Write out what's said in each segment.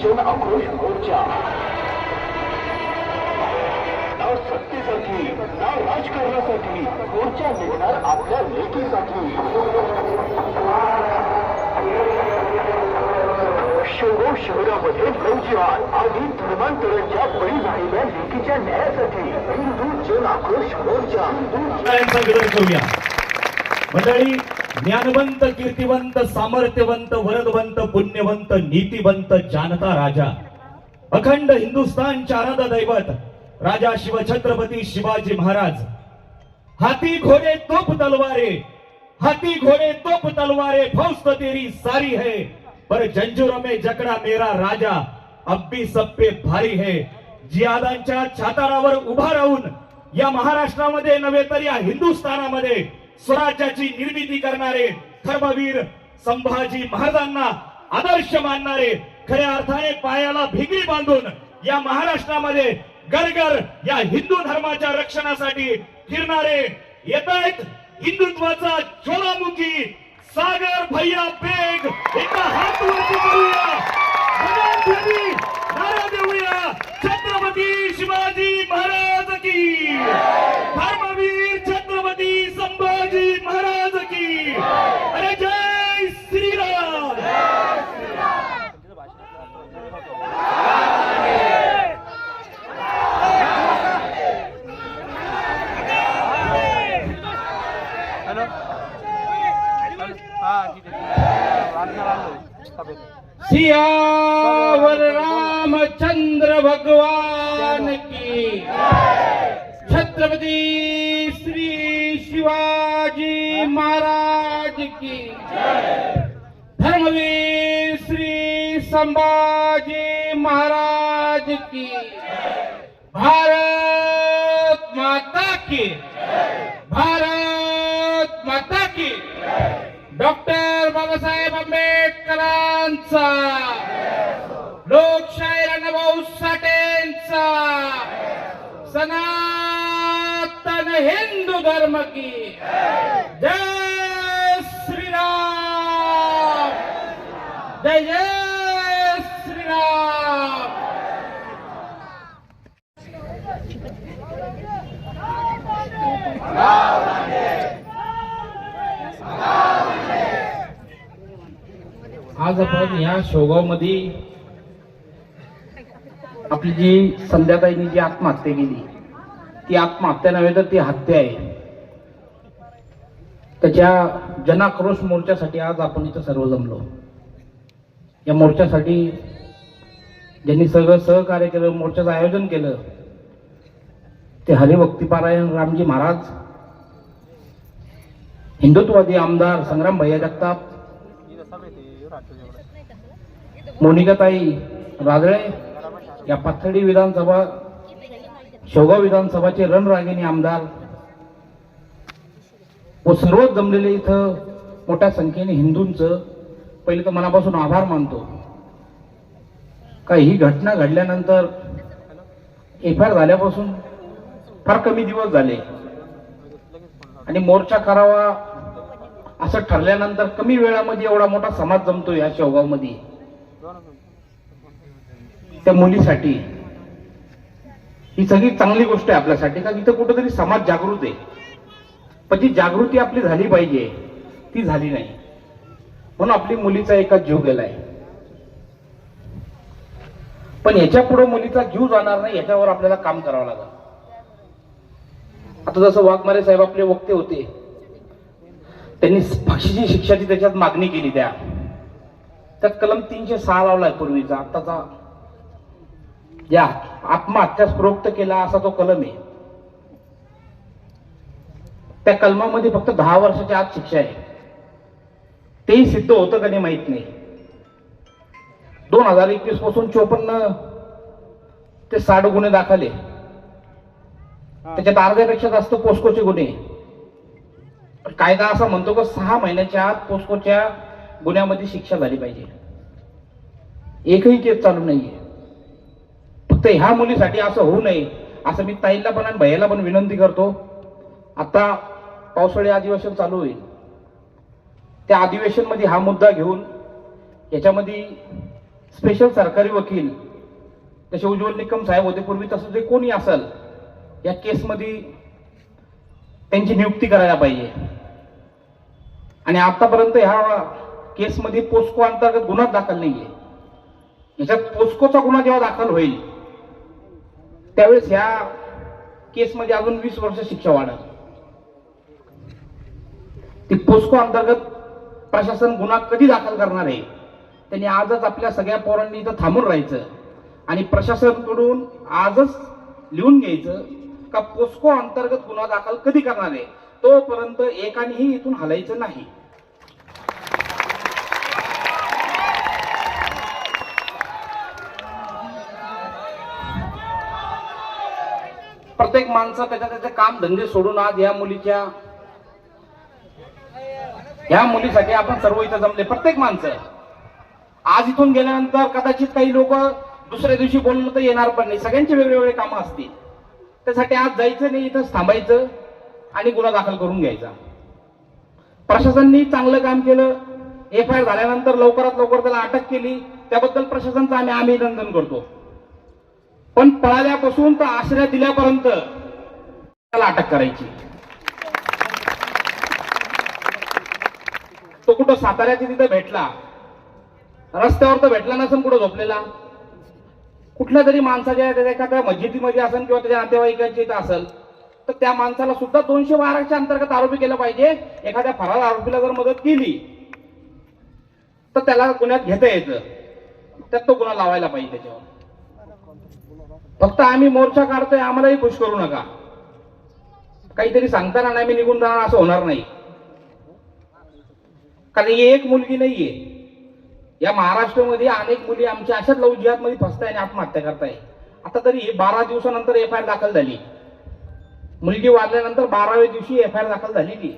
जन आक्रोश मोर्चा नाव सत्तेसाठी नाव राजकारणासाठी मोर्चा निघणार आपल्या लेकीसाठी शेवगाव शहरामध्ये नौजवान आणि धर्मांतराच्या बळी झालेल्या लेकीच्या न्यायासाठी हिंदू जन आक्रोश मोर्चा करूया मंडळी. ज्ञानवंत कीर्तिवंत सामर्थ्यवंत वरदवंत पुण्यवंत नीतिवंत जानता राजा अखंड हिंदुस्थानचे आराध्य दैवत राजा शिवछत्रपती शिवाजी महाराज. हाथी घोड़े तोप तलवारे हाथी घोड़े तोप तलवारे फौज तो तेरी सारी है पर जंजीरों में जकड़ा मेरा राजा अब भी सब पे भारी है. जिहादांच्या छातारावर उभा राहून या महाराष्ट्रामध्ये नव्हे तर या हिंदुस्थानामध्ये स्वराज्याची निर्मिती करणारे धर्मवीर संभाजी महाराजांना आदर्श मानणारे खऱ्या अर्थाने पायाला भिगरी बांधून या महाराष्ट्रामध्ये गरगर या हिंदू धर्माच्या रक्षणासाठी फिरणारे येत आहेत. हिंदुत्वाचा ज्वालामुखी सागर भैया बेग एका हात वरती करूया नारा देऊया छत्रपती शिवाजी महाराज की धर्मवीर छत्रपती संभाजी महाराज की. अरे जय श्रीराम. सियावर रामचंद्र भगवान की छत्रपति श्री शिवाजी महाराज की धर्मवीर श्री संभाजी महाराज की. भारत माता की भारत माता की. डॉक्टर बाबासाहेब आंबेडकरांचा लोकशाहीर अण्णाभाऊ साठेंचा सनातन हिंदू धर्म की जय श्रीराम. जय जय श्रीराम. आज आपण या शेवगाव मध्ये आपली जी संध्याताईंनी जी आत्महत्या केली ती आत्महत्या नव्हे तर ती हत्या आहे. त्याच्या जनाक्रोश मोर्चासाठी आज आपण इथं सर्व जमलो. या मोर्चासाठी ज्यांनी सगळं सहकार्य केलं मोर्चाचं आयोजन केलं ते हरिभक्तीपारायण रामजी महाराज, हिंदुत्ववादी आमदार संग्राम भैया जगताप, मोनिकाताई राजळे, या पाथर्डी विधानसभा शेवगाव विधानसभाचे रणरागिणी आमदार व सर्वच जमलेले इथं मोठ्या संख्येने हिंदूंचं पहिले तर मनापासून आभार मानतो. का ही घटना घडल्यानंतर एफआयआर झाल्यापासून फार कमी दिवस झाले आणि मोर्चा करावा असं ठरल्यानंतर कमी वेळामध्ये एवढा मोठा समाज जमतो या शेवगाव मध्ये त्या मुलीसाठी. ही सगळी चांगली गोष्ट आहे आपल्यासाठी का इथं कुठेतरी समाज जागृत आहे. पण जी जागृती आपली झाली पाहिजे ती झाली नाही म्हणून आपली मुलीचा एका जीव गेलाय. पण याच्या पुढे मुलीचा जीव जाणार नाही याच्यावर आपल्याला काम करावं लागेल. आता जसं वाघमारे साहेब आपले वक्ते होते त्यांनी फाशीची शिक्षाची त्याच्यात मागणी केली. त्यात कलम 306 लावलाय पूर्वीचा. आताचा या आत्महत्यास प्रवृत्त केला असा तो कलम आहे. त्या कलमामध्ये फक्त 10 वर्षाच्या आत शिक्षा आहे. तेही सिद्ध होतं का नाही माहित नाही. 2021 पासून 54 ते 60 गुन्हे दाखल आहे. त्याच्यात अर्ध्यापेक्षा जास्त पोस्कोचे गुन्हे. कायदा असा म्हणतो की 6 महिन्याच्या आत पोस्कोच्या गुन्ह्यामध्ये शिक्षा झाली पाहिजे. एकही केस चालू नाहीये. फक्त ह्या मुलीसाठी असं होऊ नये असं मी ताईला पण आणि भैयाला पण विनंती करतो. आता पावसाळी अधिवेशन चालू होईल. त्या अधिवेशन मध्ये हा मुद्दा घेऊन याच्यामध्ये स्पेशल सरकारी वकील जसे उज्ज्वल निकम साहेब होते पूर्वी, तसं जे कोणी असेल या केसमध्ये त्यांची नियुक्ती करायला पाहिजे. आणि आतापर्यंत ह्या केसमध्ये पोस्को अंतर्गत गुन्हा दाखल नाहीये. याच्यात पोस्कोचा गुन्हा जेव्हा दाखल होईल त्यावेळेस ह्या केसमध्ये अजून 20 वर्ष शिक्षा वाढेल. ती पोस्को अंतर्गत प्रशासन गुन्हा कधी दाखल करणार आहे त्यांनी आजच आपल्या सगळ्या पोरांनी इथं थांबून राहायचं आणि प्रशासनाकडून आजच लिहून घ्यायचं का पोस्को अंतर्गत गुन्हा दाखल कधी करणार आहे. तोपर्यंत एकानेही इथून हलायचं नाही. प्रत्येक माणसं त्याचे काम धंदे सोडून आज या मुलीसाठी आपण सर्व इथं जमले. प्रत्येक माणसं आज इथून गेल्यानंतर कदाचित काही लोक दुसऱ्या दिवशी बोलणं तर येणार पण नाही. सगळ्यांचे वेगवेगळे कामं असतील. त्यासाठी आज जायचं नाही, इथंच थांबायचं आणि गुन्हा दाखल करून घ्यायचा. प्रशासनाने चांगलं काम केलं. FIR झाल्यानंतर लवकरात लवकर त्याला अटक केली, त्याबद्दल प्रशासनाचं आम्ही अभिनंदन करतो. पण पळाल्यापासून तर आश्रय दिल्यापर्यंत त्याला अटक करायची. तो कुठं साताऱ्याच्या तिथे भेटला, रस्त्यावर तर भेटला नसेल, कुठं झोपलेला कुठल्या तरी माणसाच्या एखाद्या मस्जिदीमध्ये असेल किंवा त्याच्या नातेवाईकांच्या इथं असेल तर त्या माणसाला सुद्धा 212च्या अंतर्गत आरोपी केलं पाहिजे. एखाद्या फरार आरोपीला जर मदत केली तर त्याला गुन्ह्यात घेता येतं, त्यात तो गुन्हा लावायला पाहिजे. त्याच्यावर फक्त आम्ही मोर्चा काढतोय आम्हालाही खुश करू नका. काहीतरी सांगताना नाही मी निघून जाणार असं होणार नाही. कारण ही एक मुलगी नाहीये, या महाराष्ट्रामध्ये अनेक मुली आमच्या अशाच लव्ह जिहाद मध्ये फसताय आणि आत्महत्या करताय. आता तरी 12 दिवसानंतर FIR दाखल झाली. मुलगी वारल्यानंतर 12व्या दिवशी FIR दाखल झालेली.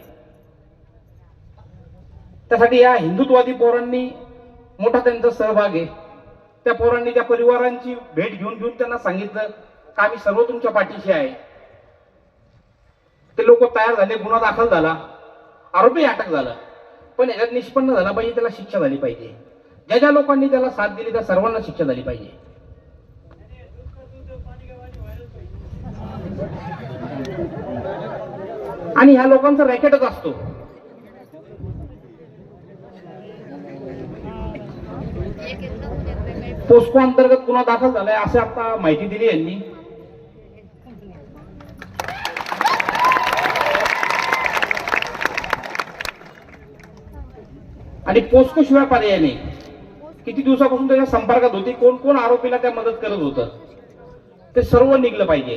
त्यासाठी या हिंदुत्ववादी पोरांनी मोठा त्यांचा सहभाग आहे. त्या पोरांनी त्या परिवारांची भेट घेऊन त्यांना सांगितलं का आम्ही सर्व तुमच्या पाठीशी आहे. ते लोक तयार झाले, गुन्हा दाखल झाला, आरोपी अटक झाला. पण याच्यात निष्पन्न झाला पाहिजे, त्याला शिक्षा झाली पाहिजे. ज्या ज्या लोकांनी त्याला साथ दिली त्या सर्वांना शिक्षा झाली पाहिजे. आणि ह्या लोकांचा रॅकेटच असतो. पोस्को अंतर्गत गुन्हा दाखल झालाय असे आता माहिती दिली यांनी. आणि पोस्को शिवाय पर्याय नाही. किती दिवसापासून त्याच्या संपर्कात होती, कोण कोण आरोपीला त्या मदत करत होतं ते सर्व निघलं पाहिजे.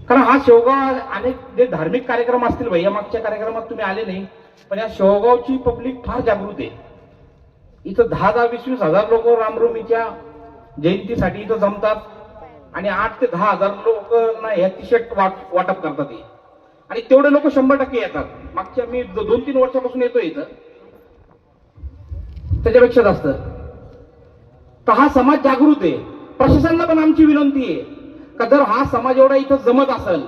कारण हा शेवगाव अनेक जे धार्मिक कार्यक्रम असतील भाई, या मागच्या कार्यक्रमात तुम्ही आले नाही, पण या शेवगावची पब्लिक फार जागृत आहे. इथं 10-20 हजार लोक रामनवमीच्या जयंतीसाठी इथं जमतात आणि 8 ते 10 हजार लोक ना ह्या टी-शर्ट वाटप करतात. आणि तेवढे लोक 100% येतात. मागच्या मी 2-3 वर्षापासून येतोय इथं, त्याच्यापेक्षा जास्त. तर हा समाज जागृत आहे. प्रशासनाला पण आमची विनंती आहे का जर हा समाज एवढा इथं जमत असेल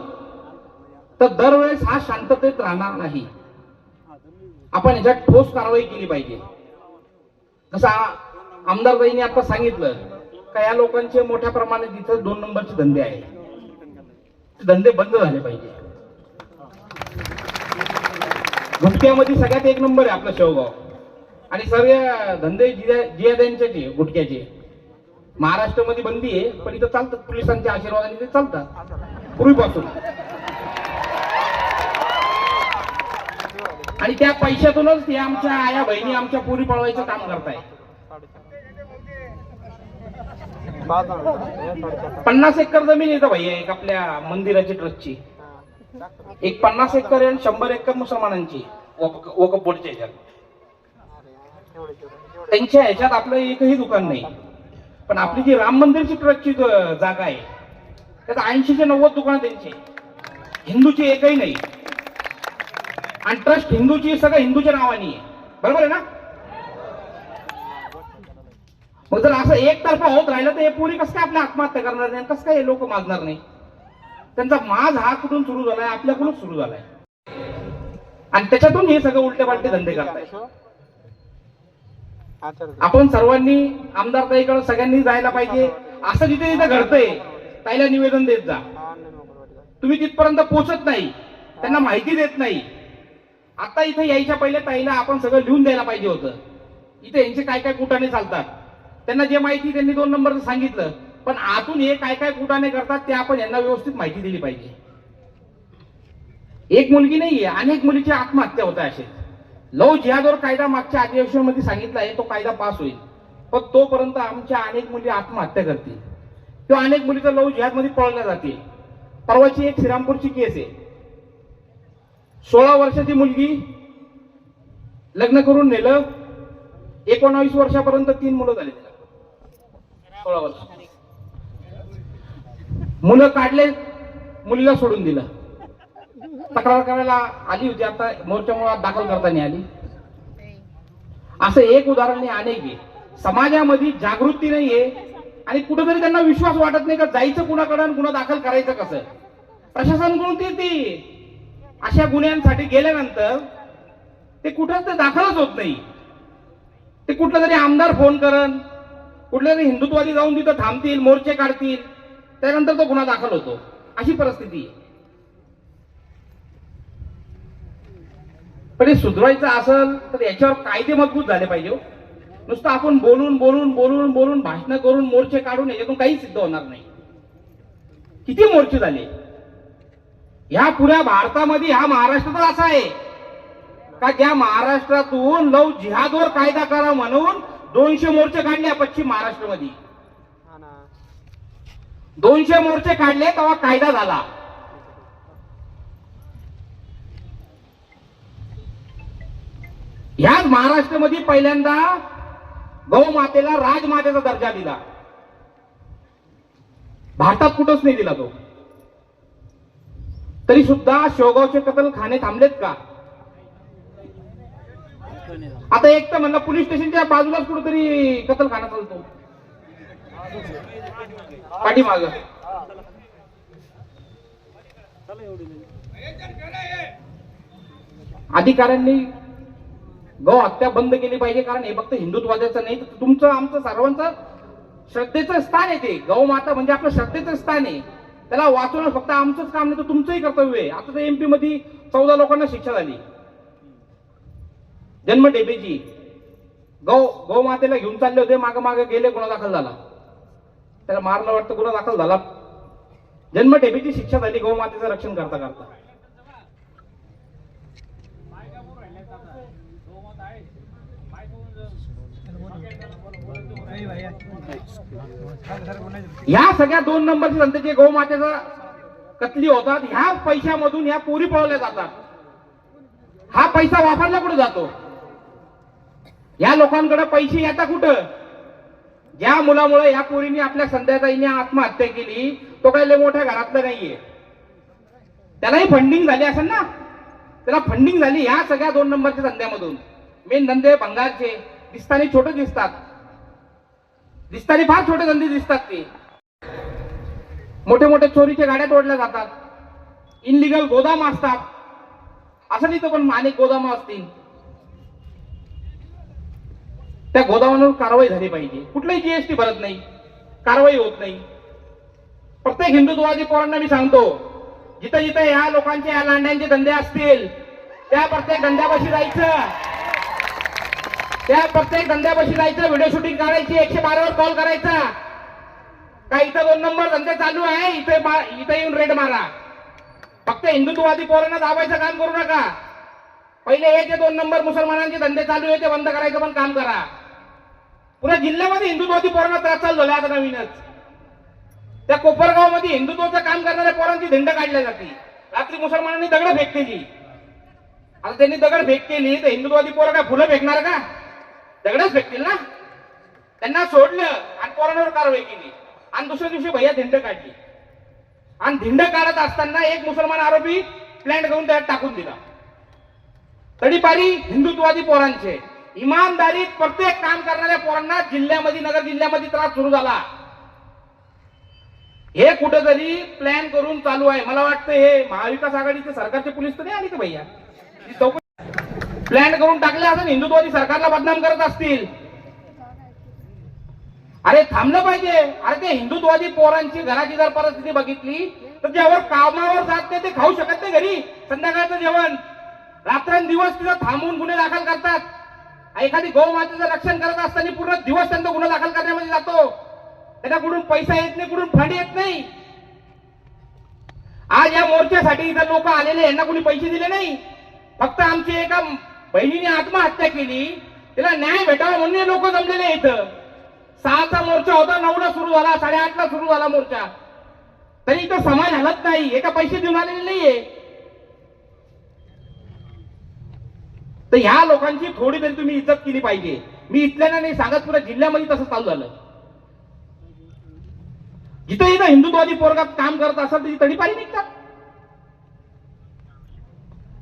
तर दरवेळेस हा शांततेत राहणार नाही. आपण याच्यात ठोस कारवाई केली पाहिजे. जसं आमदारबाईंनी आता सांगितलं का या लोकांचे मोठ्या प्रमाणात इथं 2 नंबरचे धंदे आहेत, ते धंदे बंद झाले पाहिजे. गुटख्यामध्ये सगळ्यात 1 नंबर आहे आपला शेवगाव. आणि सर्व धंदे जिहाद्यांचे गुटख्याचे महाराष्ट्रामध्ये बंदी आहे, पण इथं चालतात. पोलिसांच्या आशीर्वादाने ते चालतात पूर्वीपासून. आणि त्या पैशातूनच ते आमच्या आया बहिणी आमच्या पोरी पळवायचं काम करताय. 50 एकर जमीन येतं भाई एक आपल्या मंदिराची ट्रस्टची. एक 50 एकर आणि 100 एकर मुसलमानांची वकफ बोर्डच्या ह्याच्यात. त्यांच्या ह्याच्यात आपलं एकही दुकान नाही. पण आपली जी राम मंदिरची ट्रस्टची जागा आहे त्यात 80 ते 90 दुकानं त्यांची, हिंदूची एकही नाही. आणि ट्रस्ट हिंदूची, सगळं हिंदूच्या नावाने आहे. बरोबर आहे ना? मग जर असं एकतर्फा होत राहिलं तर हे पोरी कसं काय आपल्या आत्महत्या करणार नाही, कसं काय हे लोक मागणार नाही? त्यांचा माज हा कुठून सुरू झालाय? आपल्याकडूनच सुरू झालाय. आणि त्याच्यातून हे सगळं उलटे पालटे धंदे करताय. आपण सर्वांनी आमदार ताईकडे सगळ्यांनी जायला पाहिजे. असं जिथे जिथे घडतंय ताईला निवेदन देत जा. तुम्ही तिथपर्यंत पोहोचत नाही, त्यांना माहिती देत नाही. आता इथे यायच्या पहिले ताईला आपण सगळं लिहून द्यायला पाहिजे होतं. इथे यांचे काय काय कुटाणे चालतात, त्यांना जे माहिती त्यांनी 2 नंबरचं सांगितलं, पण आतून हे काय काय कुटाणे करतात ते आपण यांना व्यवस्थित माहिती दिली पाहिजे. एक मुलगी नाहीये, अनेक मुलीची आत्महत्या होत आहे. असे लव जिहादवर कायदा मागच्या अधिवेशनामध्ये सांगितला आहे, तो कायदा पास होईल, पण तोपर्यंत आमच्या अनेक मुली आत्महत्या करतील किंवा अनेक मुलीचं लव जिहादमध्ये पळल्या जाते. परवाची एक श्रीरामपूरची केस आहे. 16 वर्षाची मुलगी, लग्न करून नेलं, 19 वर्षापर्यंत 3 मुलं झाली. 16 वर्ष मुलं काढले, मुलीला सोडून दिलं. तक्रार करायला आली होती, आता मोर्चामुळे दाखल करता नाही आली. असं एक उदाहरण नाही, अनेक आहे. समाजामध्ये जागृती नाहीये आणि कुठेतरी त्यांना विश्वास वाटत नाही का जायचं कुणाकडे आणि गुन्हा दाखल करायचं कसं. प्रशासनाकडून ते अशा गुन्ह्यांसाठी गेल्यानंतर ते कुठंच ते दाखलच होत नाही. ते कुठलं तरी आमदार फोन करन, कुठल्या तरी हिंदुत्ववादी जाऊन तिथं थांबतील, मोर्चे काढतील, त्यानंतर तो गुन्हा दाखल होतो. अशी परिस्थिती आहे. पण हे सुधरवायचं असेल तर याच्यावर कायदे मजबूत झाले पाहिजे. नुसतं आपण बोलून बोलून बोलून बोलून भाषणं करून मोर्चे काढून याच्यातून काही सिद्ध होणार नाही. किती मोर्चे झाले ह्या पुऱ्या भारतामध्ये, ह्या महाराष्ट्रात असा आहे का ज्या महाराष्ट्रातून लव जिहादवर कायदा करा म्हणून 200 मोर्चे काढले पश्चिम महाराष्ट्रामध्ये. 200 मोर्चे काढले तेव्हा कायदा झाला. ह्याच महाराष्ट्रामध्ये पहिल्यांदा गौमातेला राजमातेचा दर्जा दिला. भारतात कुठंच नाही दिला तो. तरी सुद्धा शेवगावचे कत्लखाने थांबलेत का? आता एक तर म्हणलं पोलीस स्टेशनच्या बाजूलाच कुठेतरी कत्लखाना चालतो पाठीमाग. अधिकाऱ्यांनी गौ हत्या बंद केली पाहिजे. कारण हे फक्त हिंदुत्वाद्याचं नाही, तर तुमचं आमचं सर्वांचं श्रद्धेचं स्थान आहे. ते गौ माता म्हणजे आपलं श्रद्धेचं स्थान आहे. त्याला वाचवणं फक्त आमचंच काम नाही, तर तुमचंही कर्तव्य आहे. आता तर MP मध्ये 14 लोकांना शिक्षा झाली जन्मठेपेची. गौ मातेला घेऊन चालले होते, मागे मागे गेले, गुन्हा दाखल झाला. त्याला मारलं वाटतं, गुन्हा दाखल झाला, जन्मठेपेची शिक्षा झाली गौ मातेचं रक्षण करता करता. ह्या सगळ्या 2 नंबरचे जनतेचे गौ मातेचा कत्ली होतात. ह्या पैशामधून ह्या पोरी पळवल्या जातात. हा पैसा वापरला कुठे जातो? या लोकांकडे पैसे येतात कुठं? ज्या मुलामुळे या पोरीने आपल्या संध्याताईने आत्महत्या केली तो काही लय मोठ्या घरातला नाहीये. त्यालाही फंडिंग झाली असेल ना. त्याला फंडिंग झाली ह्या सगळ्या 2 नंबरच्या धंद्यामधून. मेन धंदे भंगारचे दिसताना छोटे दिसतात, दिसताना फार छोटे धंदे दिसतात. ते मोठे मोठे चोरीच्या गाड्या तोडल्या जातात, इनलिगल गोदाम असतात. असं नाही तर पण अनेक गोदाम असतील. त्या गोदामांवर कारवाई झाली पाहिजे. कुठलाही GST भरत नाही, कारवाई होत नाही. प्रत्येक हिंदुत्ववादी पोरांना मी सांगतो, जिथं जिथं या लोकांचे या लांड्यांचे धंदे असतील त्या प्रत्येक धंद्यापाशी जायचं, त्या प्रत्येक धंद्यापाशी जायचं, व्हिडिओ शूटिंग करायची, 112 वर कॉल करायचा. का इथं 2 नंबर धंदे चालू आहे, इथं येऊन रेड मारा. फक्त हिंदुत्ववादी पोरांना दाबायचं काम करू नका. पहिले हे जे 2 नंबर मुसलमानांचे धंदे चालू आहे ते बंद करायचं पण काम करा. पुऱ्या जिल्ह्यामध्ये हिंदुत्ववादी पोरांना त्रास चालू झाला. आता नवीनच त्या कोपरगाव मध्ये हिंदुत्वाचं काम करणाऱ्या पोरांची धिंड काढल्या जाते. रात्री मुसलमानांनी दगड फेक केली. आता त्यांनी दगड फेक केली तर हिंदुत्ववादी पोरं काय फुलं फेकणार का? दगडच फेकतील ना. त्यांना सोडलं आणि पोरांवर कारवाई केली आणि दुसऱ्या दिवशी भैया धिंड काढली. आणि धिंड काढत असताना एक मुसलमान आरोपी प्लॅन करून त्यात टाकून दिला. तडीपारी हिंदुत्ववादी पोरांचे इमानदारीत प्रत्येक काम करणाऱ्या पोरांना जिल्ह्यामध्ये, नगर जिल्ह्यामध्ये त्रास सुरू झाला. हे कुठेतरी प्लॅन करून चालू आहे. मला वाटतं हे महाविकास आघाडीचे सरकारचे पोलीस तर नाही आले का भैया? प्लॅन करून टाकले असं हिंदुत्ववादी सरकारला बदनाम करत असतील. अरे थांबलं पाहिजे. अरे ते हिंदुत्ववादी पोरांची घराची जर परिस्थिती बघितली तर ज्यावर कामावर जात नाही ते खाऊ शकत नाही घरी संध्याकाळचं जेवण. रात्रंदिवस तिथं थांबून गुन्हे दाखल करतात. एखादी गौमातेचं रक्षण करत असताना पूर्ण दिवस त्यांचा गुन्हा दाखल करण्यामध्ये जातो. त्यांना कुठून पैसा येत नाही, कुठून फंड येत नाही. आज या मोर्चासाठी इथं लोक आलेले, यांना कोणी पैसे दिले नाही. फक्त आमची एका बहिणीने आत्महत्या केली, तिला न्याय भेटावा म्हणून हे लोक जमलेले इथं. 6चा मोर्चा होता, 9ला सुरू झाला, 8:30ला सुरू झाला मोर्चा. तरी इथं समाज हलत नाही. एका पैसे देऊन आलेले नाहीये. तर ह्या लोकांची थोडी तरी तुम्ही इज्जत केली पाहिजे. मी इथल्या नाही सांगत, पुऱ्या जिल्ह्यामध्ये तसं चालू झालं. जिथं इथं हिंदुत्ववादी पोरगात काम करत असेल त्याची तडीपारी निघतात.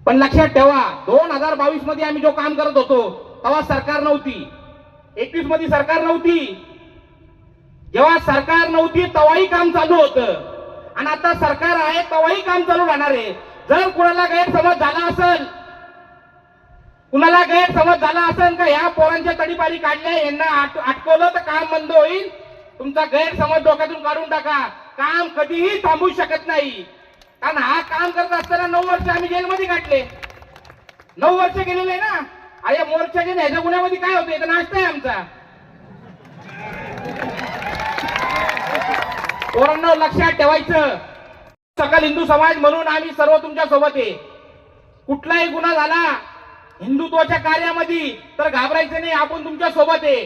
पण लक्षात ठेवा, 2022 मध्ये आम्ही जो काम करत होतो तेव्हा सरकार नव्हती. 21 मध्ये सरकार नव्हती. जेव्हा सरकार नव्हती तेव्हाही काम चालू होतं. आणि आता सरकार आहे तेव्हाही काम चालू राहणार आहे. जर कुणाला गैरसमज झाला असेल, का या पोरांच्या तडीपारी काढल्या, यांना अटकवलं तर काम बंद होईल, तुमचा गैरसमज डोक्यातून काढून टाका. काम कधीही थांबू शकत नाही. कारण हा काम करत असताना 9 वर्ष आम्ही जेलमध्ये काढले. 9 वर्ष गेलेले ना. अरे मोर्चाच्या ह्याच्या गुन्ह्यामध्ये काय होतं, इथं नाश्ता आहे आमचा. पोरांनो लक्षात ठेवायचं, सकल हिंदू समाज म्हणून आम्ही सर्व तुमच्या सोबत आहे. कुठलाही गुन्हा झाला हिंदुत्वाच्या कार्यामध्ये तर घाबरायचं नाही, आपण तुमच्या सोबत आहे.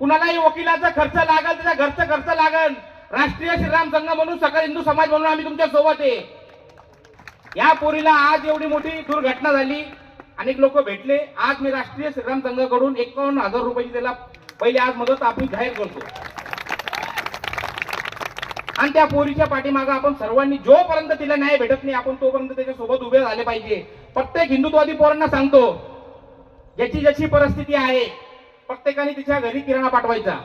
कुणालाही वकिलाचा खर्च लागल, त्याच्या घरचा खर्च लागल, राष्ट्रीय श्रीराम संघ म्हणून, सकल हिंदू समाज म्हणून आम्ही तुमच्या सोबत आहे. या पोरीला आज एवढी मोठी दुर्घटना झाली, अनेक लोक भेटले. आज मी राष्ट्रीय श्रीराम संघाकडून 51,000 रुपयाची त्याला पहिले आज मदत आपण जाहीर करतो. आणि त्या पोरीच्या पाठीमागे आपण सर्वांनी, जोपर्यंत तिला न्याय भेटत नाही आपण तोपर्यंत त्याच्या सोबत उभे झाले पाहिजे. प्रत्येक हिंदुत्ववादी पोरांना सांगतो, ज्याची ज्याची परिस्थिती आहे प्रत्येकाने तिच्या घरी किराणा पाठवायचा.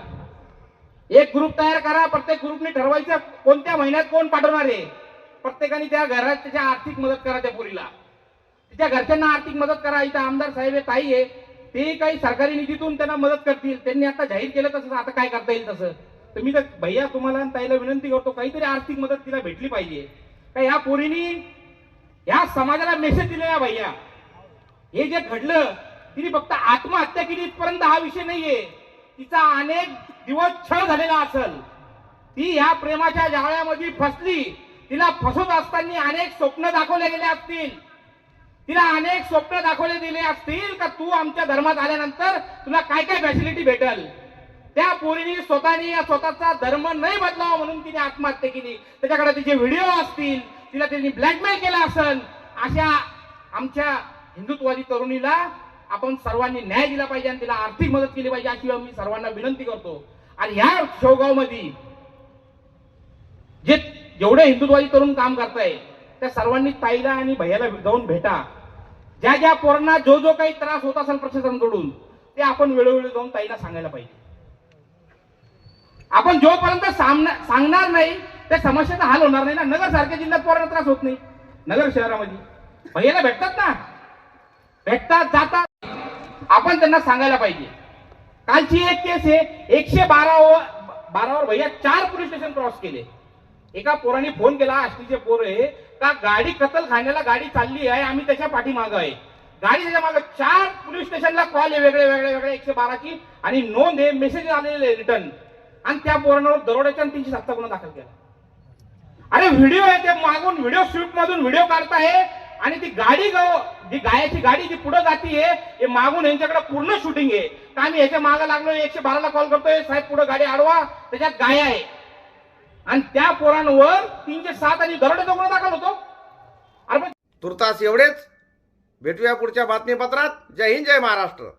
एक ग्रुप तयार करा, प्रत्येक ग्रुपने ठरवायचं कोणत्या महिन्यात कोण पाठवणार आहे. प्रत्येकाने त्या घरात त्याच्या आर्थिक मदत करा. त्या पोरीला तिच्या घरच्यांना आर्थिक मदत करा. इथं आमदार साहेब आहे, ताई आहे, ते काही सरकारी निधीतून त्यांना मदत करतील. त्यांनी आता जाहीर केलं तसं, आता काय करता येईल तसं. तर मी तर भैया तुम्हाला ताईला विनंती करतो, काहीतरी आर्थिक मदत तिला भेटली पाहिजे. का या पोरीनी या समाजाला मेसेज दिला. या भैया हे जे घडलं, तिने फक्त आत्महत्या केली इथपर्यंत हा विषय नाहीये. तिचा अनेक दिवस छळ झालेला असेल. ती ह्या प्रेमाच्या जाळ्यामध्ये फसली. तिला फसवत असताना अनेक स्वप्न दाखवले गेले असतील. तिला अनेक स्वप्न दाखवले गेले असतील का तू आमच्या धर्मात आल्यानंतर तुला काय काय फॅसिलिटी भेटेल. त्या पोरीने स्वतःचा धर्म नाही बदलावा म्हणून तिने आत्महत्या केली. त्याच्याकडे तिचे व्हिडिओ असतील, तिला त्यांनी ब्लॅकमेल केला असेल. अशा आमच्या हिंदुत्ववादी तरुणीला आपण सर्वांनी न्याय दिला पाहिजे आणि तिला आर्थिक मदत केली पाहिजे, अशी मी सर्वांना विनंती करतो. आणि ह्या शेवगावमध्ये जेवढे हिंदुत्ववादी तरुण काम करताय त्या सर्वांनी ताईला आणि भैयाला जाऊन भेटा. ज्या ज्या पोरांना जो काही त्रास होत असेल प्रशासनाकडून ते आपण वेळोवेळी जाऊन ताईला सांगायला पाहिजे. आपण जोपर्यंत सांगणार नाही त्या समस्येचा हल होणार नाही ना. नगर सारख्या जिल्ह्यात पोरांना त्रास होत नाही. नगर शहरामध्ये भैयाला भेटतात ना, भेटतात जातात. आपण त्यांना सांगायला पाहिजे. कालची एक केस आहे, 112वर भैया 4 पोलीस स्टेशन क्रॉस केले. एका पोराने फोन केला, आष्टीचे पोर आहे का, गाडी कत्तलखान्याला गाडी चालली आहे, आम्ही त्याच्या पाठीमागं आहे. गाडी त्याच्या मागे 4 पोलीस स्टेशनला कॉल आहे वेगळे 112ची आणि नोंद आहे, मेसेज आलेले रिटर्न. आणि त्या पोरांवर दरोड्याच्या 307 गुन्हा दाखल केला. अरे व्हिडिओ आहे, ते मागून व्हिडिओ शूट मधून व्हिडिओ काढताय आणि ती गाडी जी गायाची गाडी जी पुढे जातीये हे मागून यांच्याकडे पूर्ण शूटिंग आहे. तर आम्ही याच्या मागे लागलो, 112ला कॉल करतोय, साहेब पुढे गाडी अडवा, त्याच्यात गाया आहे. आणि त्या पोरांवर 307 आणि दरोड्याचा गुन्हा दाखल होतो. अरे तुर्तास एवढेच. भेटूया पुढच्या बातमीपत्रात. जय हिंद, जय महाराष्ट्र.